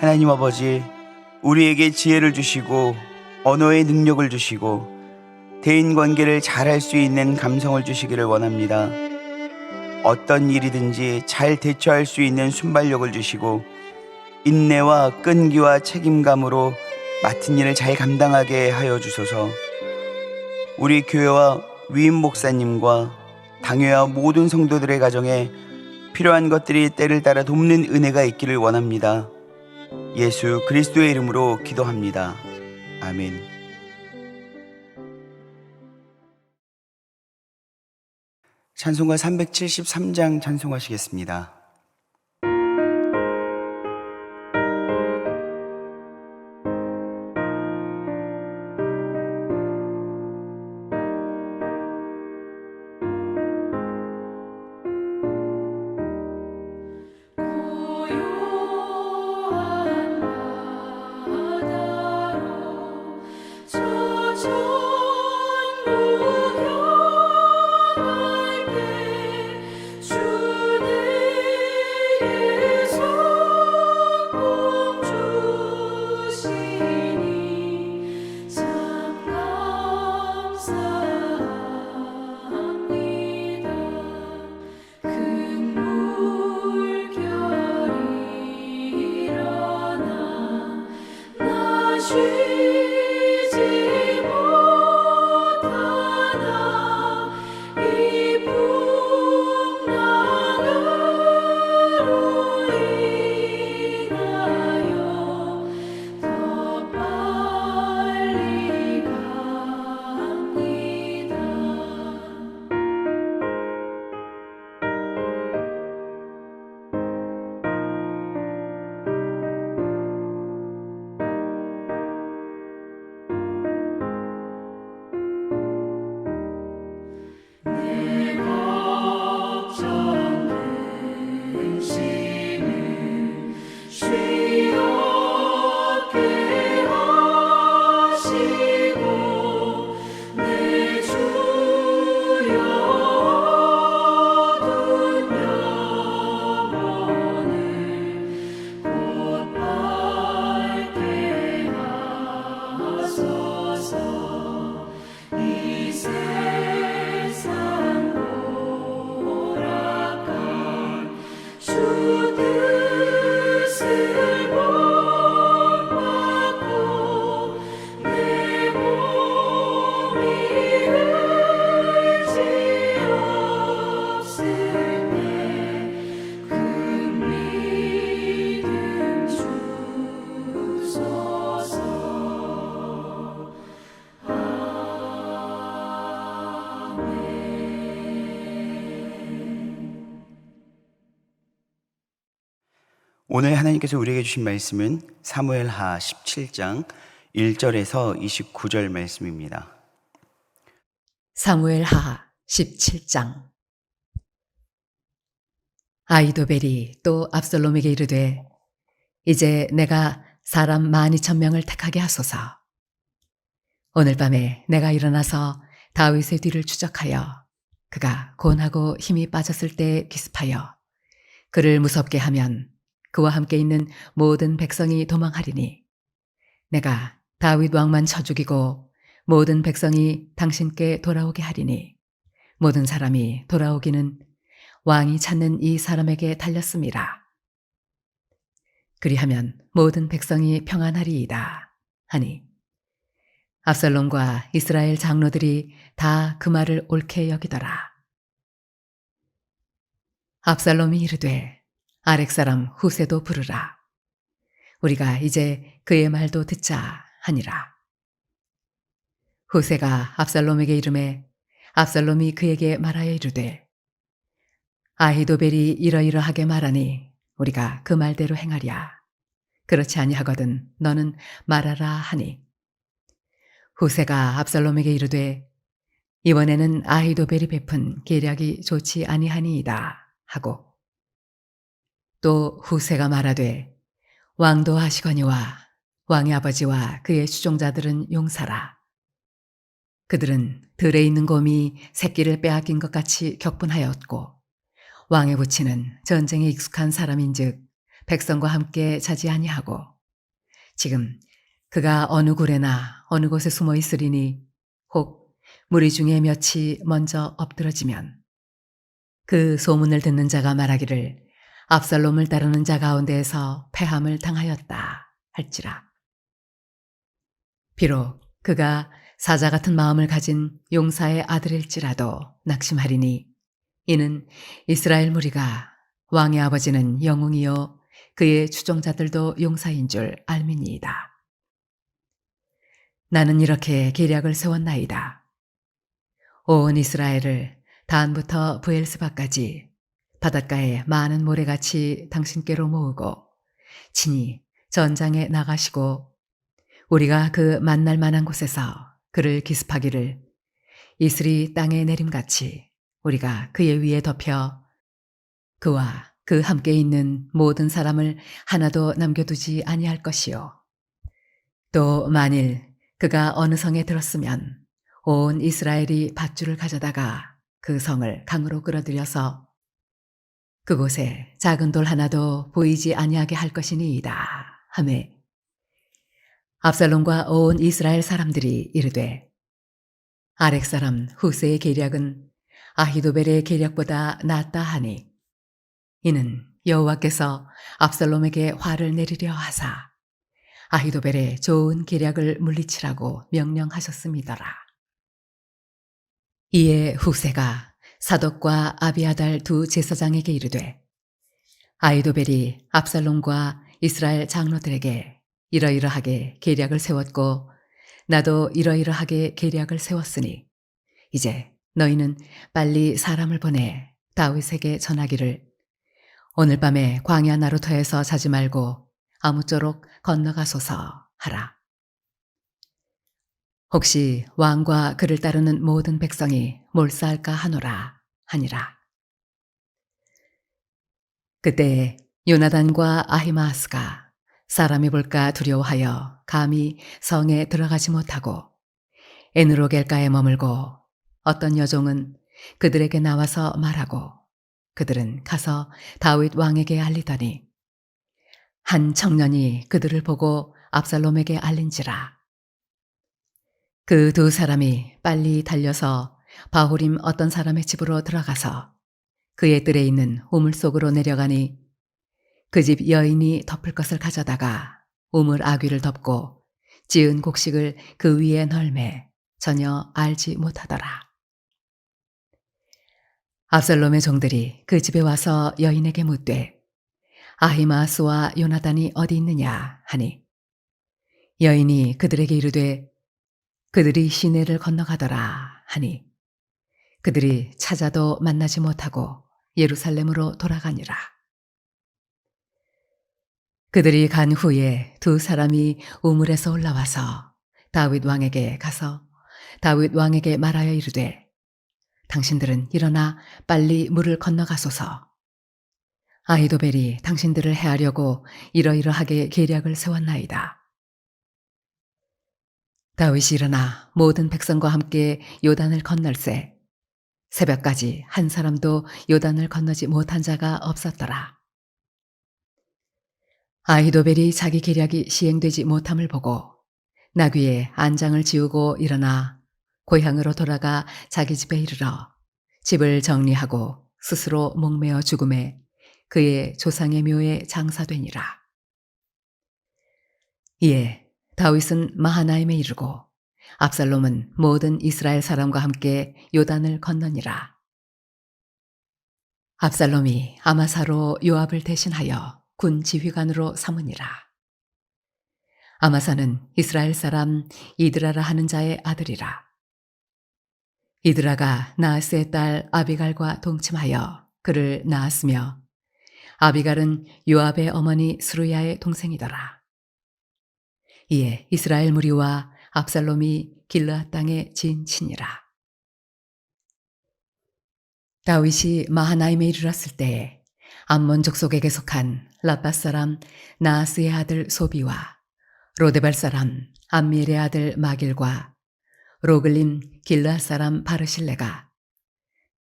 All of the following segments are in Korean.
하나님 아버지, 우리에게 지혜를 주시고 언어의 능력을 주시고 대인관계를 잘할 수 있는 감성을 주시기를 원합니다. 어떤 일이든지 잘 대처할 수 있는 순발력을 주시고 인내와 끈기와 책임감으로 맡은 일을 잘 감당하게 하여 주소서. 우리 교회와 위임 목사님과 당회와 모든 성도들의 가정에 필요한 것들이 때를 따라 돕는 은혜가 있기를 원합니다. 예수 그리스도의 이름으로 기도합니다. 아멘. 찬송가 373장 찬송하시겠습니다. 오늘 하나님께서 우리에게 주신 말씀은 사무엘하 17장 1절에서 29절 말씀입니다. 사무엘하 17장. 아히도벨이 또 압살롬에게 이르되 이제 내가 사람 12,000명을 택하게 하소서. 오늘 밤에 내가 일어나서 다윗의 뒤를 추적하여 그가 곤하고 힘이 빠졌을 때 기습하여 그를 무섭게 하면 그와 함께 있는 모든 백성이 도망하리니 내가 다윗 왕만 쳐 죽이고 모든 백성이 당신께 돌아오게 하리니 모든 사람이 돌아오기는 왕이 찾는 이 사람에게 달렸음이라. 그리하면 모든 백성이 평안하리이다 하니 압살롬과 이스라엘 장로들이 다 그 말을 옳게 여기더라. 압살롬이 이르되 아렉 사람 후세도 부르라. 우리가 이제 그의 말도 듣자 하니라. 후세가 압살롬에게 이르매 압살롬이 그에게 말하여 이르되 아히도벨이 이러이러하게 말하니 우리가 그 말대로 행하랴. 그렇지 아니하거든 너는 말하라 하니 후세가 압살롬에게 이르되 이번에는 아히도벨이 베푼 계략이 좋지 아니하니이다 하고 또 후세가 말하되 왕도 하시거니와 왕의 아버지와 그의 수종자들은 용사라. 그들은 들에 있는 곰이 새끼를 빼앗긴 것 같이 격분하였고 왕의 부친은 전쟁에 익숙한 사람인즉 백성과 함께 자지 아니하고 지금 그가 어느 굴에나 어느 곳에 숨어 있으리니 혹 무리 중에 몇이 먼저 엎드러지면 그 소문을 듣는 자가 말하기를 압살롬을 따르는 자 가운데에서 패함을 당하였다 할지라. 비록 그가 사자 같은 마음을 가진 용사의 아들일지라도 낙심하리니 이는 이스라엘 무리가 왕의 아버지는 영웅이요 그의 추종자들도 용사인 줄 알미니이다. 나는 이렇게 계략을 세웠나이다. 온 이스라엘을 단부터 브엘스바까지 바닷가에 많은 모래같이 당신께로 모으고 친히 전장에 나가시고 우리가 그 만날 만한 곳에서 그를 기습하기를 이슬이 땅에 내림같이 우리가 그의 위에 덮여 그와 그 함께 있는 모든 사람을 하나도 남겨두지 아니할 것이요. 또 만일 그가 어느 성에 들었으면 온 이스라엘이 밧줄을 가져다가 그 성을 강으로 끌어들여서 그곳에 작은 돌 하나도 보이지 아니하게 할 것이니이다 하매 압살롬과 온 이스라엘 사람들이 이르되 아렉 사람 후세의 계략은 아히도벨의 계략보다 낫다 하니 이는 여호와께서 압살롬에게 화를 내리려 하사 아히도벨의 좋은 계략을 물리치라고 명령하셨음이더라. 이에 후세가 사독과 아비아달 두 제사장에게 이르되 아히도벨이 압살롬과 이스라엘 장로들에게 이러이러하게 계략을 세웠고 나도 이러이러하게 계략을 세웠으니 이제 너희는 빨리 사람을 보내 다윗에게 전하기를 오늘 밤에 광야 나루터에서 자지 말고 아무쪼록 건너가소서 하라. 혹시 왕과 그를 따르는 모든 백성이 몰사할까 하노라 하니라. 그때 요나단과 아히마아스가 사람이 볼까 두려워하여 감히 성에 들어가지 못하고 에느로겔가에 머물고 어떤 여종은 그들에게 나와서 말하고 그들은 가서 다윗 왕에게 알리더니 한 청년이 그들을 보고 압살롬에게 알린지라. 그 두 사람이 빨리 달려서 바후림 어떤 사람의 집으로 들어가서 그의 뜰에 있는 우물 속으로 내려가니 그 집 여인이 덮을 것을 가져다가 우물 아귀를 덮고 지은 곡식을 그 위에 널매 전혀 알지 못하더라. 압살롬의 종들이 그 집에 와서 여인에게 묻되 아히마스와 요나단이 어디 있느냐 하니 여인이 그들에게 이르되 그들이 시내를 건너가더라 하니 그들이 찾아도 만나지 못하고 예루살렘으로 돌아가니라. 그들이 간 후에 두 사람이 우물에서 올라와서 다윗 왕에게 가서 다윗 왕에게 말하여 이르되 당신들은 일어나 빨리 물을 건너가소서. 아히도벨이 당신들을 해하려고 이러이러하게 계략을 세웠나이다. 다윗이 일어나 모든 백성과 함께 요단을 건널세 새벽까지 한 사람도 요단을 건너지 못한 자가 없었더라. 아히도벨이 자기 계략이 시행되지 못함을 보고 나귀에 안장을 지우고 일어나 고향으로 돌아가 자기 집에 이르러 집을 정리하고 스스로 목매어 죽음에 그의 조상의 묘에 장사되니라. 이에 다윗은 마하나임에 이르고 압살롬은 모든 이스라엘 사람과 함께 요단을 건너니라. 압살롬이 아마사로 요압을 대신하여 군 지휘관으로 삼으니라. 아마사는 이스라엘 사람 이드라라 하는 자의 아들이라. 이드라가 나하스의 딸 아비갈과 동침하여 그를 낳았으며 아비갈은 요압의 어머니 스루야의 동생이더라. 이에 이스라엘 무리와 압살롬이 길르앗 땅에 진치니라. 다윗이 마하나임에 이르렀을 때에 암몬 족속에게 속한 라밧 사람 나하스의 아들 소비와 로데발 사람 암미엘의 아들 마길과 로글림 길르앗 사람 바르실레가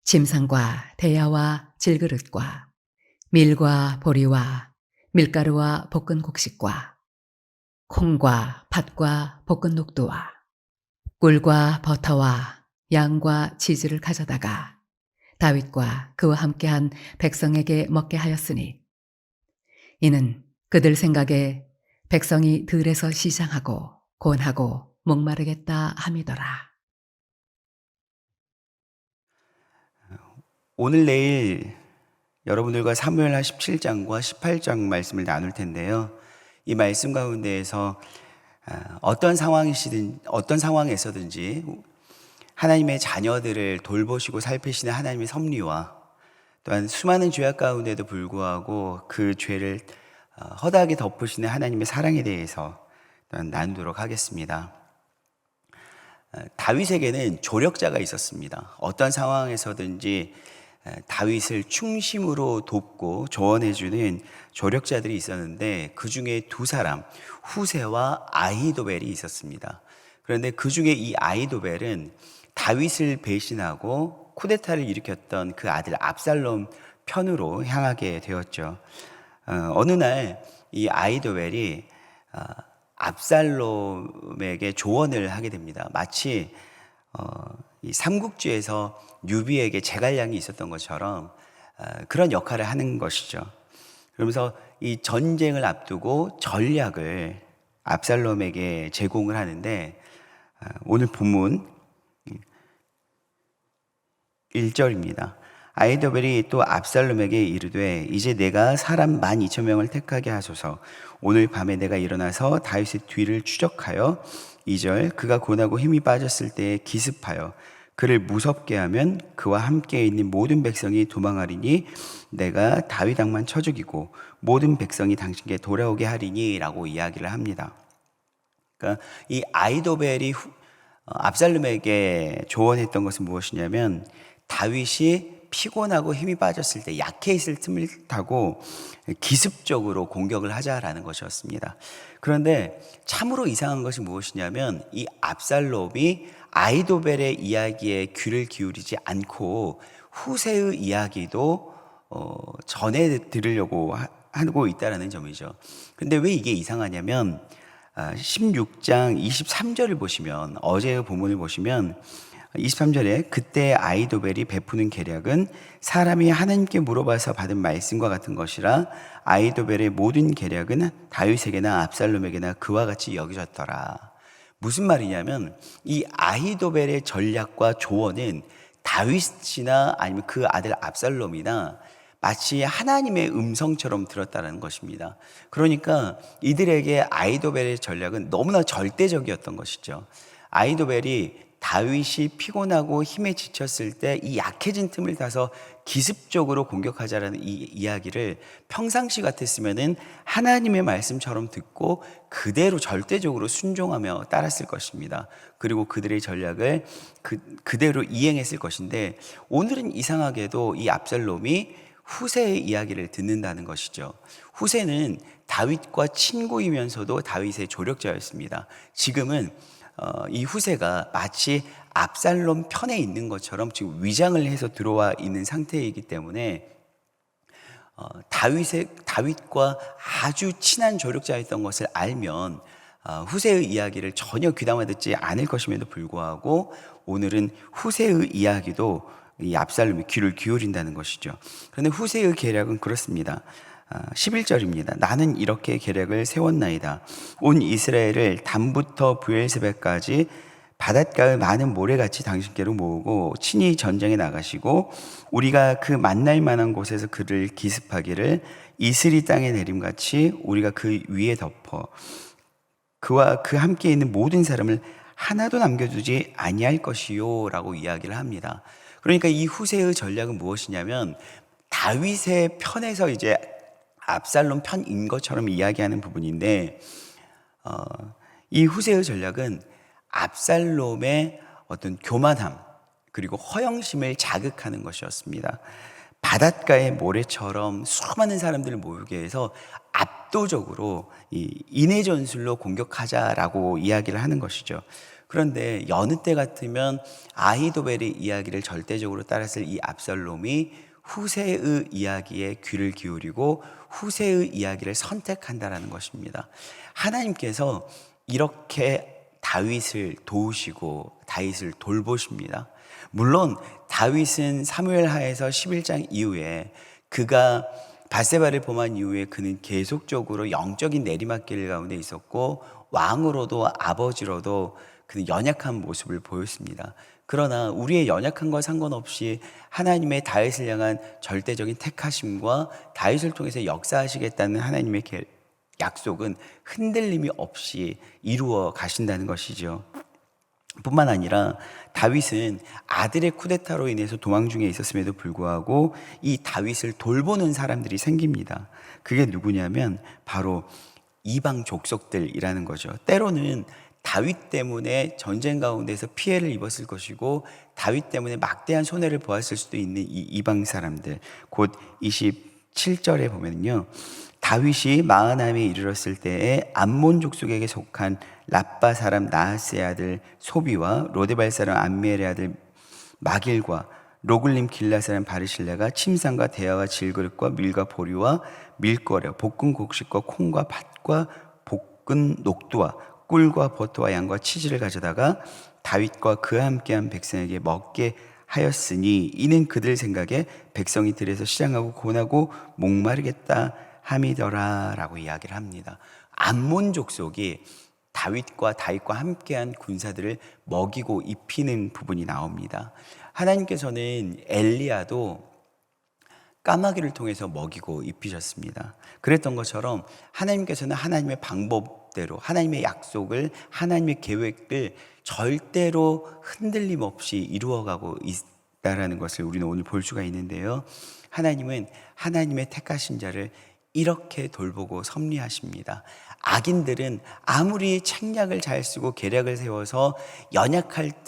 침상과 대야와 질그릇과 밀과 보리와 밀가루와 볶은 곡식과 콩과 팥과 볶은 녹두와 꿀과 버터와 양과 치즈를 가져다가 다윗과 그와 함께한 백성에게 먹게 하였으니 이는 그들 생각에 백성이 들에서 시장하고 곤하고 목마르겠다 함이더라. 오늘 내일 여러분들과 사무엘하 17장과 18장 말씀을 나눌 텐데요. 이 말씀 가운데에서 어떤 상황에서든지 하나님의 자녀들을 돌보시고 살피시는 하나님의 섭리와 또한 수많은 죄악 가운데도 불구하고 그 죄를 허다하게 덮으시는 하나님의 사랑에 대해서 나누도록 하겠습니다. 다윗에게는 조력자가 있었습니다. 어떤 상황에서든지 다윗을 충심으로 돕고 조언해주는 조력자들이 있었는데 그 중에 두 사람, 후세와 아히도벨이 있었습니다. 그런데 그 중에 이 아히도벨은 다윗을 배신하고 쿠데타를 일으켰던 그 아들 압살롬 편으로 향하게 되었죠. 어느 날 이 아히도벨이 압살롬에게 조언을 하게 됩니다. 마치 이 삼국지에서 유비에게 제갈량이 있었던 것처럼 그런 역할을 하는 것이죠. 그러면서 이 전쟁을 앞두고 전략을 압살롬에게 제공을 하는데 오늘 본문 1절입니다. 아히도벨이 또 압살롬에게 이르되 이제 내가 사람 12,000명을 택하게 하소서. 오늘 밤에 내가 일어나서 다윗의 뒤를 추적하여 2절 그가 고나고 힘이 빠졌을 때에 기습하여 그를 무섭게 하면 그와 함께 있는 모든 백성이 도망하리니 내가 다윗 왕만 쳐 죽이고 모든 백성이 당신께 돌아오게 하리니 라고 이야기를 합니다. 그러니까 이 아히도벨이 압살롬에게 조언했던 것은 무엇이냐면 다윗이 피곤하고 힘이 빠졌을 때 약해 있을 틈을 타고 기습적으로 공격을 하자라는 것이었습니다. 그런데 참으로 이상한 것이 무엇이냐면 이 압살롬이 아히도벨의 이야기에 귀를 기울이지 않고 후세의 이야기도 전해 들으려고 하고 있다는 점이죠. 근데 왜 이게 이상하냐면 16장 23절을 보시면 어제의 본문을 보시면 23절에 그때 아히도벨이 베푸는 계략은 사람이 하나님께 물어봐서 받은 말씀과 같은 것이라 아히도벨의 모든 계략은 다윗에게나 압살롬에게나 그와 같이 여겨졌더라. 무슨 말이냐면 이 아히도벨의 전략과 조언은 다윗이나 아니면 그 아들 압살롬이나 마치 하나님의 음성처럼 들었다는 것입니다. 그러니까 이들에게 아히도벨의 전략은 너무나 절대적이었던 것이죠. 아히도벨이 다윗이 피곤하고 힘에 지쳤을 때 이 약해진 틈을 타서 기습적으로 공격하자라는 이 이야기를 평상시 같았으면은 하나님의 말씀처럼 듣고 그대로 절대적으로 순종하며 따랐을 것입니다. 그리고 그들의 전략을 그대로 이행했을 것인데 오늘은 이상하게도 이 압살롬이 후세의 이야기를 듣는다는 것이죠. 후세는 다윗과 친구이면서도 다윗의 조력자였습니다. 지금은 이 후세가 마치 압살롬 편에 있는 것처럼 지금 위장을 해서 들어와 있는 상태이기 때문에 다윗과 아주 친한 조력자였던 것을 알면 후세의 이야기를 전혀 귀담아 듣지 않을 것임에도 불구하고 오늘은 후세의 이야기도 이 압살롬이 귀를 기울인다는 것이죠. 그런데 후세의 계략은 그렇습니다. 11절입니다. 나는 이렇게 계략을 세웠나이다. 온 이스라엘을 단부터 브엘세바까지 바닷가의 많은 모래같이 당신께로 모으고 친히 전쟁에 나가시고 우리가 그 만날 만한 곳에서 그를 기습하기를 이슬이 땅에 내림같이 우리가 그 위에 덮어 그와 그 함께 있는 모든 사람을 하나도 남겨두지 아니할 것이요 라고 이야기를 합니다. 그러니까 이 후세의 전략은 무엇이냐면 다윗의 편에서 이제 압살롬 편인 것처럼 이야기하는 부분인데 이 후세의 전략은 압살롬의 어떤 교만함 그리고 허영심을 자극하는 것이었습니다. 바닷가의 모래처럼 수많은 사람들을 모이게 해서 압도적으로 이 인해 전술로 공격하자라고 이야기를 하는 것이죠. 그런데 여느 때 같으면 아히도벨의 이야기를 절대적으로 따랐을 이 압살롬이 후세의 이야기에 귀를 기울이고 후세의 이야기를 선택한다라는 것입니다. 하나님께서 이렇게 다윗을 도우시고 다윗을 돌보십니다. 물론 다윗은 사무엘하에서 11장 이후에 그가 밧세바를 범한 이후에 그는 계속적으로 영적인 내리막길 가운데 있었고 왕으로도 아버지로도 그는 연약한 모습을 보였습니다. 그러나 우리의 연약함과 상관없이 하나님의 다윗을 향한 절대적인 택하심과 다윗을 통해서 역사하시겠다는 하나님의 약속은 흔들림이 없이 이루어 가신다는 것이죠. 뿐만 아니라 다윗은 아들의 쿠데타로 인해서 도망 중에 있었음에도 불구하고 이 다윗을 돌보는 사람들이 생깁니다. 그게 누구냐면 바로 이방 족속들이라는 거죠. 때로는 다윗 때문에 전쟁 가운데서 피해를 입었을 것이고 다윗 때문에 막대한 손해를 보았을 수도 있는 이 이방 사람들, 곧 27절에 보면요, 다윗이 마하나임에 이르렀을 때에 암몬 족속에게 속한 라빠 사람 나하스의 아들 소비와 로데발 사람 암미엘의 아들 마길과 로글림 길라 사람 바르실레가 침상과 대야와 질그릇과 밀과 보리와 밀거래 볶은 곡식과 콩과 팥과 볶은 녹두와 꿀과 버터와 양과 치즈를 가져다가 다윗과 그와 함께한 백성에게 먹게 하였으니 이는 그들 생각에 백성이 들에서 시장하고 고나고 목마르겠다 함이더라 라고 이야기를 합니다. 암몬 족속이 다윗과 함께한 군사들을 먹이고 입히는 부분이 나옵니다. 하나님께서는 엘리야도 까마귀를 통해서 먹이고 입히셨습니다. 그랬던 것처럼 하나님께서는 하나님의 방법대로 하나님의 약속을, 하나님의 계획을 절대로 흔들림 없이 이루어가고 있다는 것을 우리는 오늘 볼 수가 있는데요. 하나님은 하나님의 택하신 자를 이렇게 돌보고 섭리하십니다. 악인들은 아무리 책략을 잘 쓰고 계략을 세워서 연약해진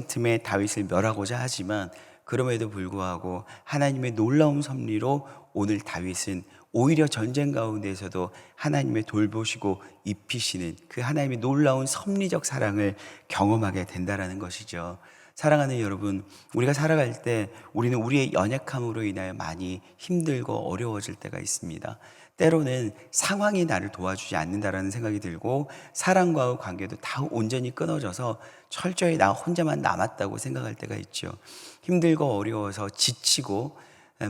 틈에 다윗을 멸하고자 하지만 그럼에도 불구하고 하나님의 놀라운 섭리로 오늘 다윗은 오히려 전쟁 가운데에서도 하나님의 돌보시고 입히시는 그 하나님의 놀라운 섭리적 사랑을 경험하게 된다는 것이죠. 사랑하는 여러분, 우리가 살아갈 때 우리는 우리의 연약함으로 인하여 많이 힘들고 어려워질 때가 있습니다. 때로는 상황이 나를 도와주지 않는다라는 생각이 들고 사람과의 관계도 다 온전히 끊어져서 철저히 나 혼자만 남았다고 생각할 때가 있죠. 힘들고 어려워서 지치고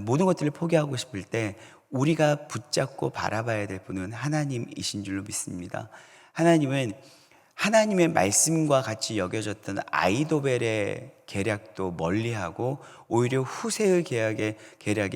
모든 것들을 포기하고 싶을 때 우리가 붙잡고 바라봐야 될 분은 하나님이신 줄로 믿습니다. 하나님은 하나님의 말씀과 같이 여겨졌던 아이도벨의 계략도 멀리하고 오히려 후세의 계략에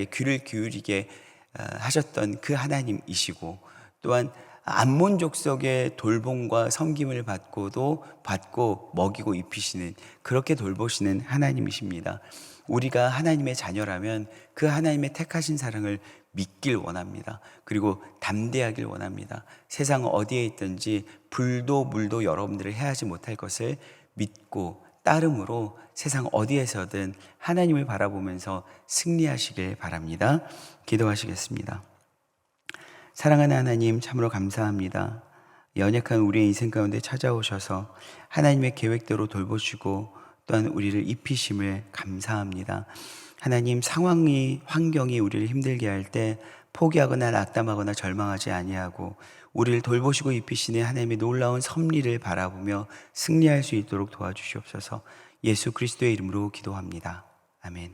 귀를 기울이게 하셨던 그 하나님이시고, 또한 암몬 족속의 돌봄과 섬김을 받고 먹이고 입히시는, 그렇게 돌보시는 하나님이십니다. 우리가 하나님의 자녀라면 그 하나님의 택하신 사랑을 믿길 원합니다. 그리고 담대하길 원합니다. 세상 어디에 있든지 불도 물도 여러분들을 해하지 못할 것을 믿고 따름으로 세상 어디에서든 하나님을 바라보면서 승리하시길 바랍니다. 기도하시겠습니다. 사랑하는 하나님, 참으로 감사합니다. 연약한 우리의 인생 가운데 찾아오셔서 하나님의 계획대로 돌보시고 또한 우리를 입히심을 감사합니다. 하나님, 환경이 우리를 힘들게 할 때 포기하거나 낙담하거나 절망하지 아니하고 우리를 돌보시고 입히시는 하나님의 놀라운 섭리를 바라보며 승리할 수 있도록 도와주시옵소서. 예수 그리스도의 이름으로 기도합니다. 아멘.